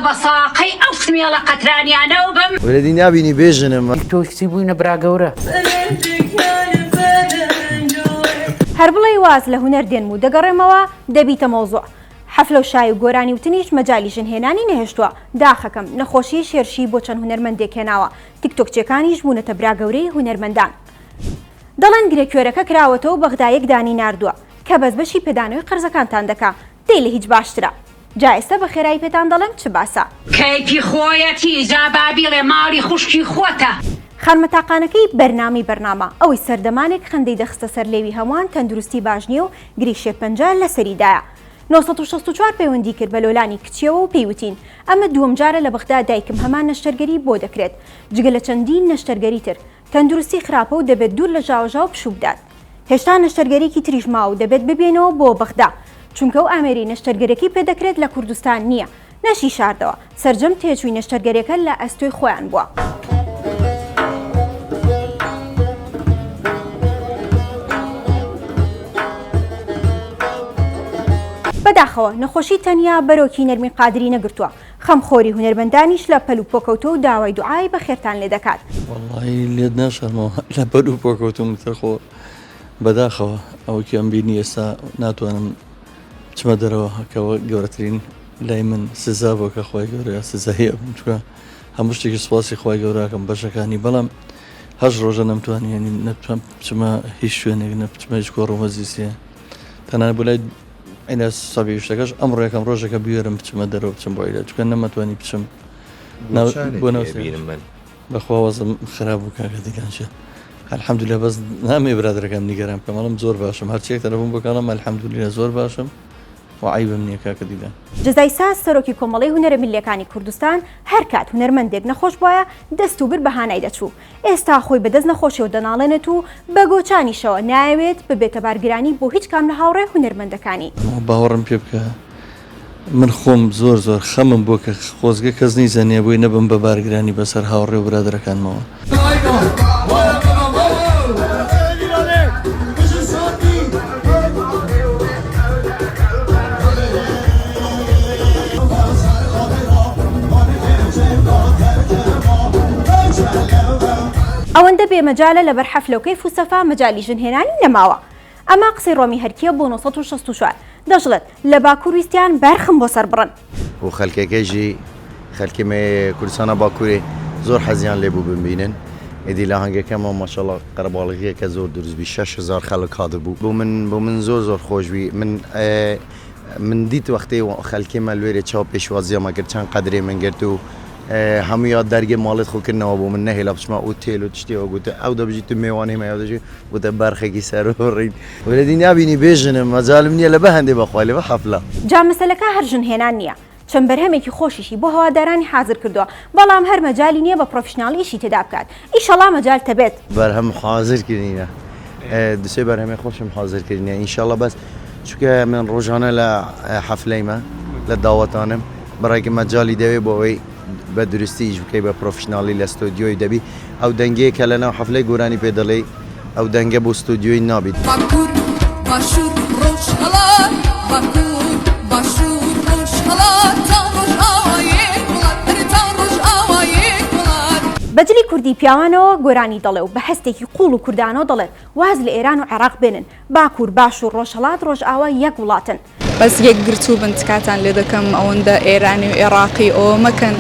بەساقەی ئەو سمێڵە قەترانیانەوە بم ولدی نبینی بێژنم تۆشتی بووینە براگەورە هەر بڵێ واز لە هونەر دێن و دەگەڕێمەوە دەبیتە مۆزوع. حەفلە و شای و گۆرانی وتنیش مەجالی ژنهێنانی نەهێشتووە. داخەکەم نەخۆشی شێرشی بۆ چەند هونەرمەندێک هێناوە. تیکتۆکچیەکانیش بوونەتە براگەورەی هونەرمەندان. دەڵێن گرێکوێرەکە کراوەتەوە بەغدایەک دانی ناردووە کە بەشی پێدانەوەی قەرزەکانتان دەکا. دەی لە هیچ باشترە. جا ئێستا بە خێرایی پێتان دەڵێم چ باسە. کەیفی خۆیەتی جا بابیڵێ ماڵی خوشکی خۆتە. خانمەتاقانەکەی بەرنامی بەرنامە ئەوەی سەردەمانێک خەندەی دەخستە سەر لێوی هەمووان تەندروستی باش نییە و گریشێ پەنجە لە سەریدایە. 964 پەیوەندی کرد بە لۆلانی کچیەوە و پێیوتین ئەمە دووەم جارە لە بەغدا دایکم هەمان نەشتەرگەری بۆ دەکرێت جگە لە چەندین نەشتەرگەری تر تەندروستی خراپە و دەبێت دوور لە ژاوژاو پشوو بدات. هێشتا نەشتەرگەرێکی تریش ماوە و دەبێت ببێنەوە بۆ بەغدا چونکە ئەو ئامێری نەشتەرگەرەکەی پێدەکرێت لە کوردستان نییە نەشی شاردەوە سەرجەم تێچووی نەشتەرگەرەکە لە ئەستۆی خۆیان بووە. بەداخەوە نەخۆشی تەنیا بەرۆکی نەرمی قادری نەگرتووە خەمخۆری هونەرمەندانیش لە پەل و پۆکەوتە و داوای دوعای بە خێرتان لێ دەکات. وەڵڵاهی لێت ناشەرمەوە لە پەل و پۆکەوتم تەخۆ بەداخەوە ئەوەکی ئەم بینی ئێستا ناتوانم چمە دەرەوە کەەوە گەورەترین لای من سزا بۆ کە خۆی گەورە سزاهەیە چکە هەموو شتێکی سوپاسی خۆی گەوراکەم بەشەکانی بەڵام هەش ڕۆژە نەمتوانانی نەتوان بچمە هیچ شوێنێک نەبچمە هیچ کۆڕۆمەزیسیە تەنانە بۆ لای ئەینە سەبی شتەکەش ئەمڕۆ یەکەم ڕۆژەکە بیێرم بچمە دەرەوە بچم بۆ ئیلا چکە نەمەتوانی بچم بۆ بەخوازم خراپ بوو کاکە دیگەنشە الحەمدولillah بەس نامێ برادەکەم نیگەران کەمەڵم زۆر باشم هەرچێک تەلەفۆن بکەڵم الحەمدولillah زۆر باشم وعیبم نییە کاکە دیگە. جەزای ساز سەرۆکی کۆمەڵی هونەرە میللەکانی کوردستان هەر کات هونەرمەندێک نەخۆش بووایە دەست و بر بەهانای دەچوو. ئێستا خۆی بەدەست نەخۆشیەوە دەناڵێنێت و بە گۆچانیشەوە نایەوێت ببێتە بارگرانی بۆ هیچ کام لە هاوڕێ هونەرمەندەکانی. باوەڕم پێ بکە من خۆم زۆر خەمم بۆ کە خۆزگە کەس نیزانێ بۆی نەبم بە بارگرانی بەسەر هاوڕێ و برادەکانمەوە. ئەوەندە بێمەجالە لەبەر حەفلەوکەی فوسەفا مەجالی ژنهێنانی نەماوە. ئەما قسەی ڕۆمی هەرکیە بۆ 964 دەژڵێت لە باکوور ویستیان بەرخم بۆ سەر بڕن و خەلکەکەیژی خەلکیمە کوردستانە باکوورێ زۆر حەزیان لێبوو ببینن ئیدی لە هەنگەکەمە ماشەڵڵا قەرەباڵغیەکە زۆر دروستبی 6,000 خەڵک هاتر بوو بۆ من زۆر خۆشبوی من دیت وەختەی خەلکیمە لێرە چاو پێشوازیەمە کرد چەند قەدرێ من گرت و هەموویان دەرگێ ماڵێت خۆکردنەوە بۆ من نەهێلا بچمە و تێل و تشتێەوە گوتە ئەو دەبژیت تو میێوانەی مەیادەژی وتە بەرخێکی سەرڕین ولدی نبینی بێژنم مەجالم نییە لە بە هەندێ بەخوا لێ بە حەفلە. جا مەسەلەکە هەر ژنهێنان نییە چەند بەرهەمێکی خۆشیشی بۆ هەوادارانی حاضر کردووە بەڵام هەر مەجالی نییە بە پرۆفشناڵ ئیشی تێدا بکات ئیشەڵا مەجال تەبێت بەرهەم حاضرکردینە دوسێ بەرهەمێ خۆشم حاضرکردنیە ئینشاءڵڵا بەس چونکە من ڕۆژانە لە حەفلەیمە لە داوەتانم بەڕێکی مەجالی دەوێ بۆ ئەوەی بە درستی ئیش بکەی بە پرۆفشناڵی لە ستۆدیۆی دەبی ئەو دەنگەیە کە لەناو حەفلەی گۆرانی پێ دەڵێ ئەو دەنگە بۆ ستۆدیۆی نابیت. بەجلی کوردی پیاوانەوە گۆرانی دەڵێ و بە هەستێکی قوڵ و کوردانەوە دەڵێت واز لە ئێران و عێراق بێنن باکوور باش و ڕۆژهەڵات ڕۆژئاوا یەک وڵاتن. بەس یەک گرتوو بن تکاتان لێ دەکەم ئەوەندە ئێرانی و عێراقی ئەوە مەکەن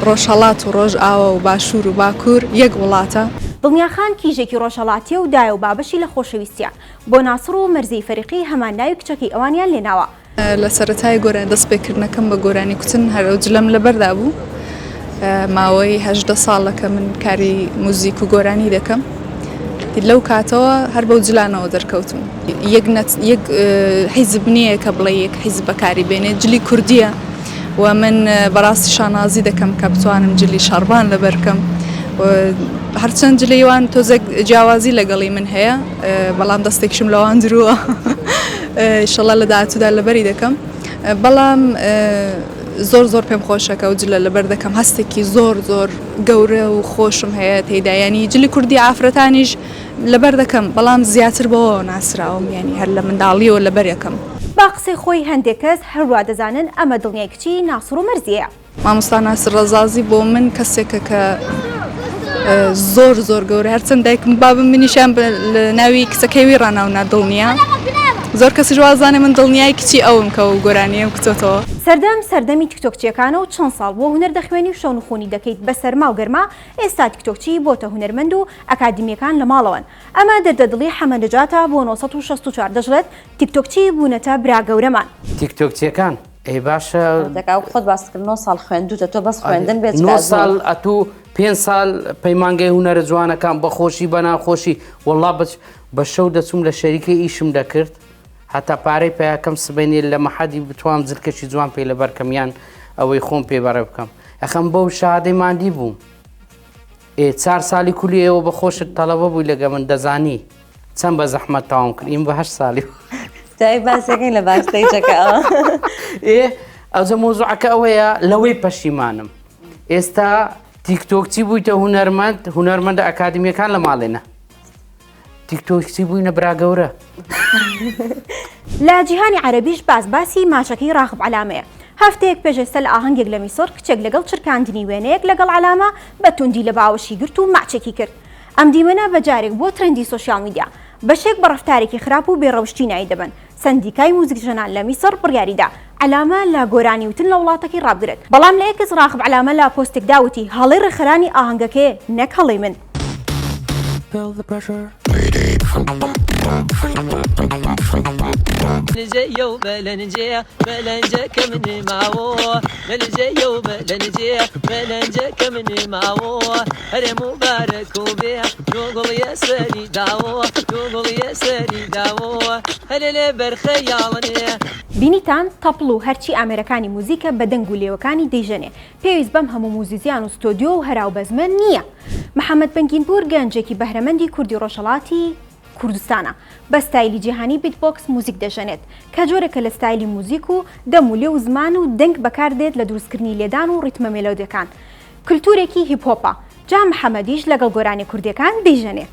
ڕۆژهەڵات و ڕۆژئاوا و باشوور و باکوور یەک وڵاتە. دڵنیاخان کیژێکی ڕۆژهەڵاتیە و دایە و بابەشی لە خۆشەویستیان بۆ ناسڕ و مەرزەی فەریقی هەمان ناوی کچەکەی ئەوانیان لێناوە. لە سەرەتای گۆرانی دەستپێکردنەکەم بە گۆرانی کوتن هەرە جلەم لەبەردا بوو ماوەی 18 ساڵەکە من کاری موزیک و گۆرانی دەکەم لەو کاتەوە هەر بەو جلانەوە دەرکەوتم یەک حیزب نییە کە بڵێ یەک حیزب بەکاری بێنێت جلی کوردیە و من بەڕاستی شانازی دەکەم کە بتوانم جلی شەڕبان لەبەرکەم هەرچەند جلەیوان تۆزێک جیاوازی لەگەڵی من هەیە بەڵام دەستێکشم لەوان درووە ئینشەڵڵا لە داهاتوودا لەبەری دەکەم بەڵام زۆر پێم خۆشەکە و جلە لەبەر دەکەم هەستێکی زۆر گەورە و خۆشم هەیە تێدایانی جلی کوردی ئافرەتانیش لەبەر دەکەم بەڵام زیاتر بەوە ناسراوم ینی هەر لە منداڵیەوە لەبەر یەکەم. با قسەی خۆی هەندێک کەس هەروە دەزانن ئەمە دڵنیای کچی ناسڕ و مەرزیەیە. مامۆستا ناسر ڕەزازی بۆ من کەسێکە کە زۆر گەورە هەرچەند دایکم بابم منیشان لە ناوی کچەکەوی ڕناونا دڵنیا زۆر کەسی جوازانێ من دڵنیای کچی ئەوم کە و گۆرانیم کچۆتەوە. سەردەمی تیکتۆکچیەکانە و چەند ساڵ بۆ هونەر دەخوێنی و شەون و خۆنی دەکەیت بە سەرما و گەرما ئێستا تیکتۆکچی بۆتە هونەرمەند و ئەکادمیەکان لە ماڵەوەن. ئەمە دەردەدڵی حەمەدەجاتە بۆ 1964 دەژڵێت تیکتۆکچی بوونەتە برا گەورەمان. تیکتۆکچیەکان ئەی باشە دەکا خۆت باسکرد 9 ساڵ خوێندوتە تۆ بەس خوێندن بێت 9 ساڵ ئەتوو 5 ساڵ پەیمانگەی هونەرە جوانەکان بەخۆشی بە ناخۆشی وەڵا بە شەو دەچوم لە شەریکە ئیشم دەکرد هەتا پارەی پێیاکەم سبەینێ لە مەحەدی بتوانم زرکەشی جوان پێی لەبەرکەمیان ئەوەی خۆم پێبەڕێ بکەم ئەخەم بەو شادەی مادی بووم 4 ساڵی کولی ئێوە بەخۆشت تەڵەبە بووی لەگە من دەزانی چەند بە زەحمەت تاوام کرد ئیم بە 8 ساڵی دای باسەکەی لە باکستەیجەکە ئەوجە مۆزوعەکە ئەوەیە لەوەی پەشیمانم ئێستا تیکتۆکچی بوویتە هونەرمەندە ئەکادمیەکان لە ماڵێنە تیکتۆکچی بووینە برا گەورە. لە جیهانی عەرەبیش باسی ماچەکەی ڕاغب عەلامەیە. هەفتەیەک پێشێستا لە ئاهەنگێک لە میسر کچێک لەگەڵ چرکاندنی وێنەیەک لەگەڵ عەلامە بە توندی لە باوەشی گرت و ماچێکی کرد. ئەم دیمەنە بەجارێک بۆ ترەندی سۆشیال میدیا بەشێک بە ڕەفتارێکی خراپ و بێڕەوشتی نایی دەبن. سندیکای موزیک ژەنان لە میسر بڕیاریدا عەلامە لە گۆرانی وتن لە وڵاتەکەی ڕابگرێت. بەڵام لە یەکێک ڕاغب عەلامە لە پۆستێک داوتی هەڵی ڕێخەرانی ئاهەنگەکەیە نەک هەڵی من. لنجي وبلنجي بلنجي كمني معو لنجي وبلنجي بلنجي كمني معو هري مبارك وبيع نقول يا سري داو نقول يا سري داو هلي لبر خيالني بینیتان تەپڵ و هەرچی ئامێرەکانی موزیکە بە دەنگ و لێوەکانی دەیژەنێ پێویست بەم هەموو موزیزیان و ستۆدیۆ و هەراو بەزمە نییە. محەممەد بەنگینپور گەنجێکی بەهرەمەندی کوردی ڕۆژهەڵاتی کوردستانە بە ستایلی جیهانی بیتبۆکس موزیک دەژەنێت کە جۆرێکە لە ستایلی موزیک و دەم و لێ و زمان و دەنگ بەکاردێت لە دروستکردنی لێدان و ڕیتمە مێلۆدیەکان کللتورێکی هیپۆپە. جا محەممەدیش لەگەڵ گۆرانی کوردیەکان دەیژەنێ.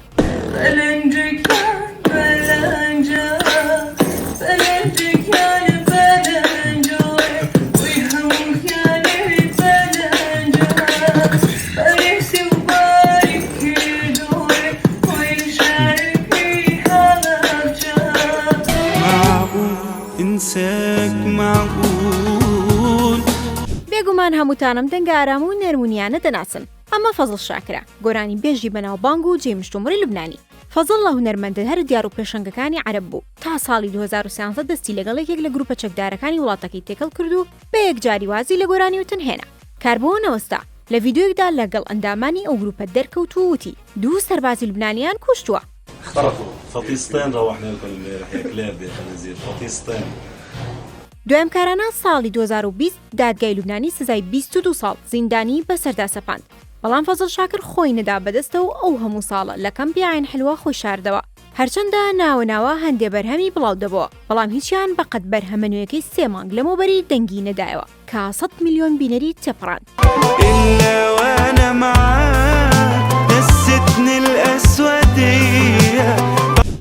بێگومان هەمووتانم دەنگ ئارام و نەرمونیانە دەناسن. ئەمە فەزڵ شاکرە گۆرانی بێژی بەناوبانگ و جێمشتۆمەری لوبنانی. فەزڵ لە هونەرمەندە هەر دیار و پێشەنگەکانی عەرەب بوو تا ساڵی 2013 دەستی لەگەڵ یەکێک لە گروپە چەکدارەکانی وڵاتەکەی تێکەڵ کرد و بە یەکجاری وازی لە گۆرانی وتن هێنا. کاربوونەوەستا لە ڤیدیۆیەکدا لەگەڵ ئەندامانی ئەو گروپە دەرکەوت و وتی دوو سەربازی لوبنانیان کوشتووە. فطيستين روحنا لكم امبارح يا كلاب يا خنازير فطيستين. دوام کارانە ساڵی 2020 دادگای لوبنانی سزای 22 ساڵ زیندانی بەسەردا سەپاند. بەڵام فەزڵ شاکر خۆی نەدا بەدەستەوە ئەو هەموو ساڵە لە کەمپی عین حلوە خۆی شاردەوە. هەرچەندە ناوە هەندێ بەرهەمی بڵاو دەبەوە بەڵام هیچیان بەقەت بەرهەمە نوێیەکەی 3 مانگ لەمەوبەری دەنگی نەدایەوە کە 100 میلیۆن بینەری تێپڕان.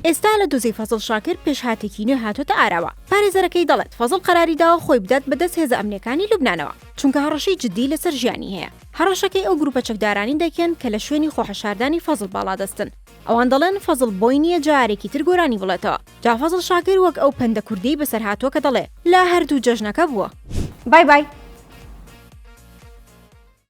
ئێستا لە دۆزەی فەزڵ شاکر پێشهاتێکی نوێ هاتۆتە ئاراوە. پارێزەرەکەی دەڵێت فەزڵ قەراری داوە خۆی بدات بەدەست هێزە ئەمنیەکانی لوبنانەوە چونکە هەڕەشەی جددی لەسەر ژیانی هەیە. هەڕەشەکەی ئەو گروپە چەکدارانی دەکەن کە لە شوێنی خۆحەشاردانی فەزڵ باڵا دەستن. ئەوان دەڵێن فەزڵ بۆی نییە جارێکی تر گۆرانی بڵێتەوە. جا فەزڵ شاکر وەک ئەو پەندە کوردی بەسەر هاتووە کە دەڵێ لە هەردوو جەژنەکە بووە. بای بای.